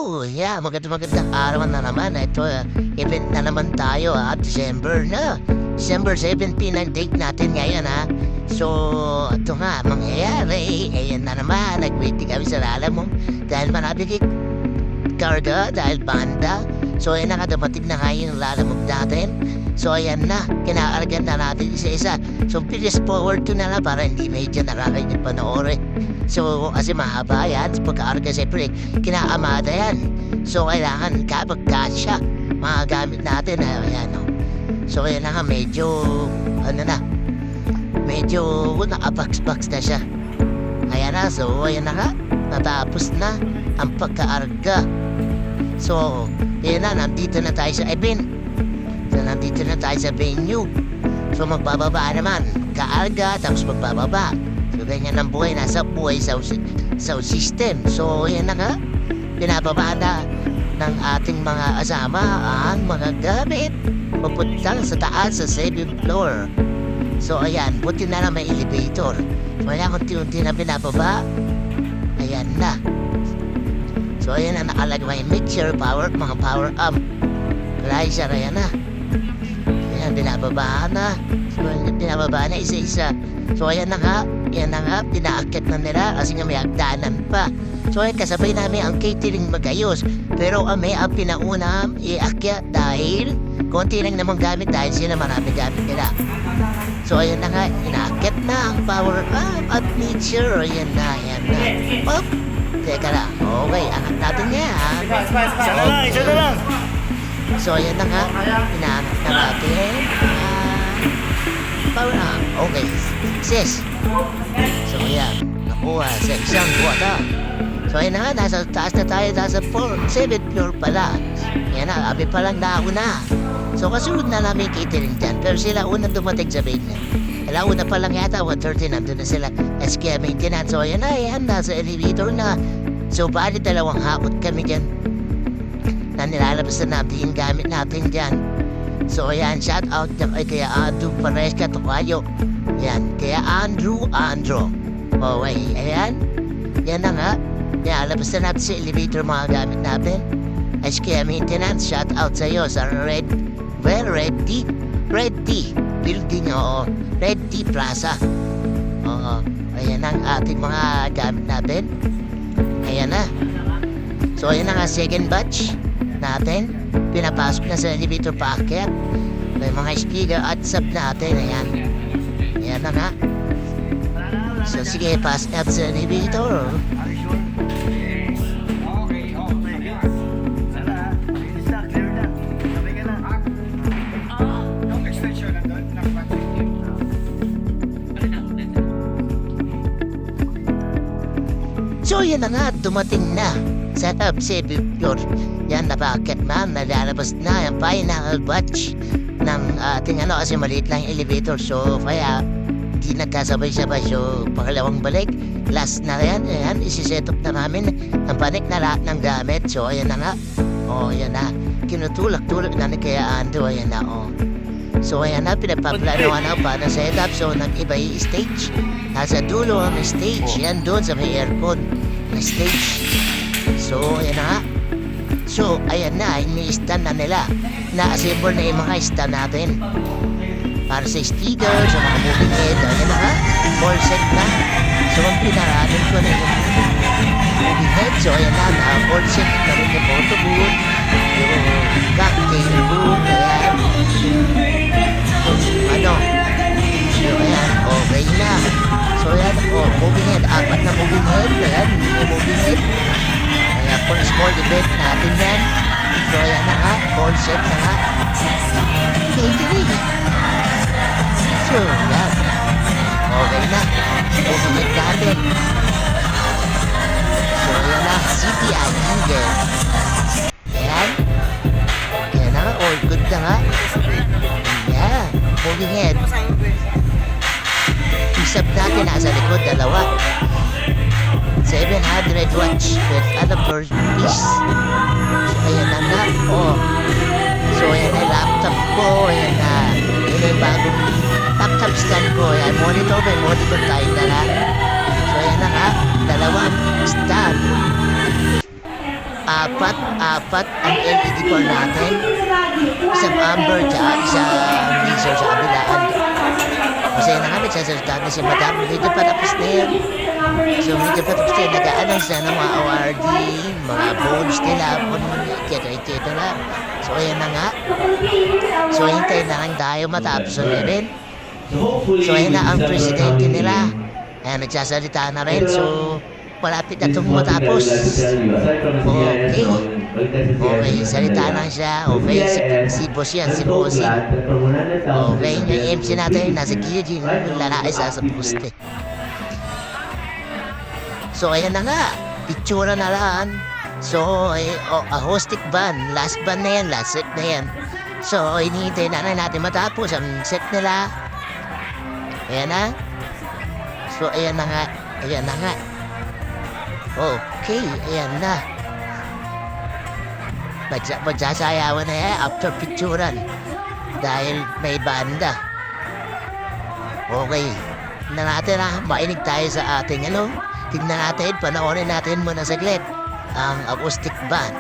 Yeah, magandang araw na naman. Ito, event na naman tayo December na. December 17 ang date natin ngayon So, ito nga, mangyayari. Ayan na naman, nag-waiting kami sa Lalamove. Dahil marami karga, dahil banda. So, ayan na nga, dumating na nga yung Lalamove natin. So, ayan na, kinakargan na natin isa-isa. So, please forward to na lang para hindi medyo nakakainig panoorin. So, kasi mahaba yan. Pagkakarga, siyempre, kinakamada yan. So, kailangan kapag kasya, mga gamit natin. Ayan, no? So, ayan na nga, medyo, medyo nakabox-box na siya. Ayan na, so, ayan na nga, natapos na ang pagkakarga. So, ayan na, nandito na tayo sa event. So, nandito na tayo sa venue. So, magbababa naman. Kaarga, tapos magbababa. So, ganyan ang buhay. Nasa buhay sound system. So, yan na nga. Pinababa na ng ating mga asama ang mga gamit. Papuntang sa taas sa 7th floor. So, ayan. Buti na lang may elevator. So, ayan, unti-unti na pinababa. Ayan na. So, ayan na nakalagay. Mixer, power, mga power amp. Riser, ayan na. Ayan, binababa na. So, binababa na isa-isa. So, ayan na nga. Ayan na nga, pinaakyat na nila kasi nga may hagdanan pa. So, ayan, kasabay namin ang catering magayos. Pero kami ang pinauna iakyat dahil konti lang naman gamit dahil sila marami gamit nila. So, ayan na nga, inaakyat na ang power up at nature. Ayan na, ayan na. Oh, teka lang. Okay, angat natin yan. Isa na lang, isa na lang. So, ayan na nga. Inaangat na natin. Power up. Okay. Sis. So, ayan. Nakuha sa isang kwata. So, ayan na nga. Nasa taas na tayo. Nasa 7th floor pala. Ayan na. Abi palang nauna. So, kasunod na namin catering dyan. Pero sila unang dumating sa venue. Una pa lang yata. 1:30 nandun na sila. SK maintenance. So, ayan na. Ayan. Nasa elevator na. So, bali dalawang hakot kami dyan na nilalabas na natin yung gamit natin dyan. So, ayan, shout out kaya Andrew Paresca Tokayo. Ayan, kaya Andrew. Okay, ayan. Yan na nga. Nilalabas na natin sa elevator mga gamit natin. SK Maintenance, shout out sa iyo sa Red D Building, Red D Plaza. Ayan ang ating mga gamit natin. Ayan na. So, ayan na nga, second batch natin. Pinapasok na sa elevator paakyat. May mga speaker at sub natin. Ayan. Ayan na nga. So, sige, pass up sa elevator. So, yan na nga, dumating na sa top 7th floor. Yan, napakit man, nalalabas na yung final batch ng ating kasi maliit lang yung elevator. So, kaya di nagkasabay-sabay. So, pangalawang balik, last na yan. Ayan, isi-set up na namin ang panik na lahat ng gamit. So, ayan na nga. Ayan na. Kinutulak-tulak na ni Kaya Ando. Ayan na, So, ayan na, pinapaplanoan na para set up. So, nag-iba yung stage. Nasa dulo ang stage. Yan doon sa may aircon na stage. So, ayan na nga. So, ayan na, ini-stand na nila. Na-assemble na yung mga stand natin. Para sa speaker, sa mga moving head. Ayan na nga, all set na. So, ang pinaranin ko na yung moving head. So, ayan na, all set na rin yung photo booth. Yung cocktail booth. Ayan. So, ayan, okay na. So, ayan, moving head. Apat na moving head. Ayan, yung moving head. Ayan, for small event natin yan. So, ayan na nga, concept na nga. Catering. So, ayan. Okay na. Moving head natin. So, ayan na, City Eagle. Ayan. Ayan na nga, all good na nga. Ayan, moving head. Isap natin nasa likod, dalawa. 700 watts with other first piece. So, ayan na nga. So, ayan na laptop ko. Ayan na. Ayan na yung bagong laptop stand ko. Ayan, monitor. May monitor tayo dala. So, ayan na nga. Dalawang stand. apat ang LED core natin. Isang amber tsaka isang laser sa kabilaan. Kasi na nga nagsasalita na si Madam, medyo patapos na yan. So medyo patapos na yan, nag-a-announce na ng mga award, mga bones nila, etc. na. So ayan na nga. So hintay na lang tayo matapos ang event. So ayan na ang presidente nila. Ayan, nagsasalita na rin. So malapit na itong matapos. Okay. Okay, salita lang siya. Okay, si boss yan, si bossy. Okay, yung MC natin, nasa gilid yung lalaki sa poste. So, ayan na nga. Picture na lang. So, acoustic band. Last band na yan, last set na yan. So, hinihintay na natin matapos ang set nila. Ayan na. So, ayan na nga. Ayan na nga. Okay, ayan na. Magsasayawan na yan after picturean. Dahil may banda. Okay. Tignan natin mainig tayo sa ating tignan natin, panoorin natin muna saglit ang acoustic band.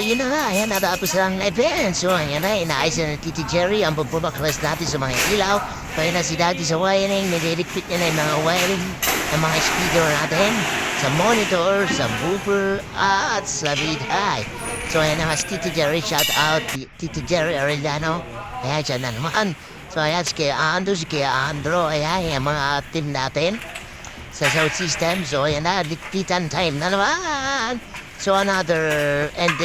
yun na nga, ayan, natapos lang ang event. So, ayan na, inaayos na ng Titi Jerry ang pagbabaklas natin sa mga ilaw. Kaya na si Daddy sa wiring, nililigpit niya na yung mga wiring ng mga speaker natin sa monitor, sa booper, at sa mid-high. So, ayan na nga si Titi Jerry, shout out, Titi Jerry Arellano. Ayan, siya na naman. So, ayan, si Kuya Ando, si Kuya Andro, ayan, yung mga team natin sa sound system. So, ayan na, diktitan time na naman. So, another, and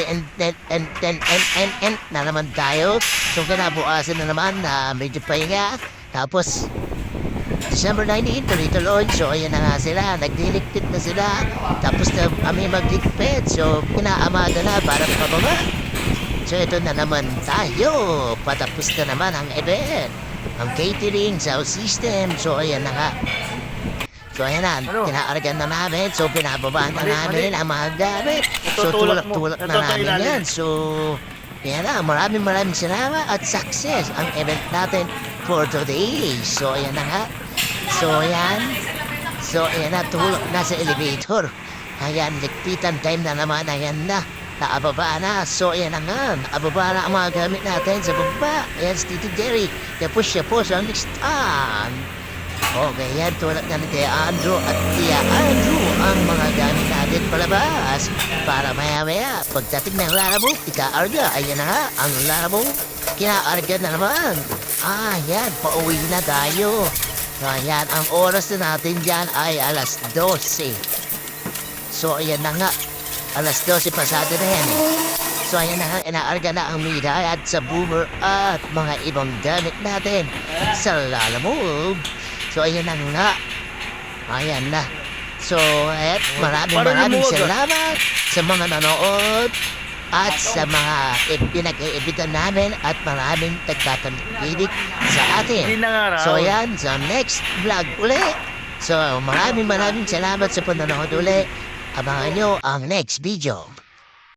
na naman tayo. So, kinabukasan na naman na medyo pahinga. Tapos, December 19, tuloy-tuloy. So, ayan na nga sila. Nagliligpit na sila. Tapos na kami magligpit. So, pinaamada na para pababa. So, ito na naman tayo. Patapos na naman ang event. Ang catering, sound system. So, ayan na nga. So, ayan na, kinaargan na namin. So, pinababa na namin ang mga gamit. So, tulak-tulak na namin yan. So, ayan na, maraming salamat at success ang event natin for today. So, ayan na nga. So, ayan. So, ayan na, tulak na sa elevator. Ayan, ligpitan time na naman. Ayan na, naababa na. So, ayan na nga, naababa na ang mga gamit natin sa baba. Ayan, si Titi Jerry. Tapos siya po sa next time. Okay, yan, tulad na ni Kuya Andrew at Tia Andrew ang mga gamit natin palabas para maya-maya pagdating ng Larabo, ika-arga, ayan na nga, ang Larabo, kina-arga na naman. Yan, pauwi na tayo. So, ayan, ang oras na natin dyan ay alas 12. So, ayan na nga, alas 12 pasado na yan. So, ayan na nga, ina-arga na ang Miday at sa boomer at mga ibang gamit natin sa Lalamove. So, ayan na nga. Ayan na. So, maraming salamat sa mga nanood at sa mga pinag-iibitan namin at maraming nagtatanggit sa atin. So, ayan, sa next vlog uli. So, maraming salamat sa panonood uli. Abangan nyo ang next video.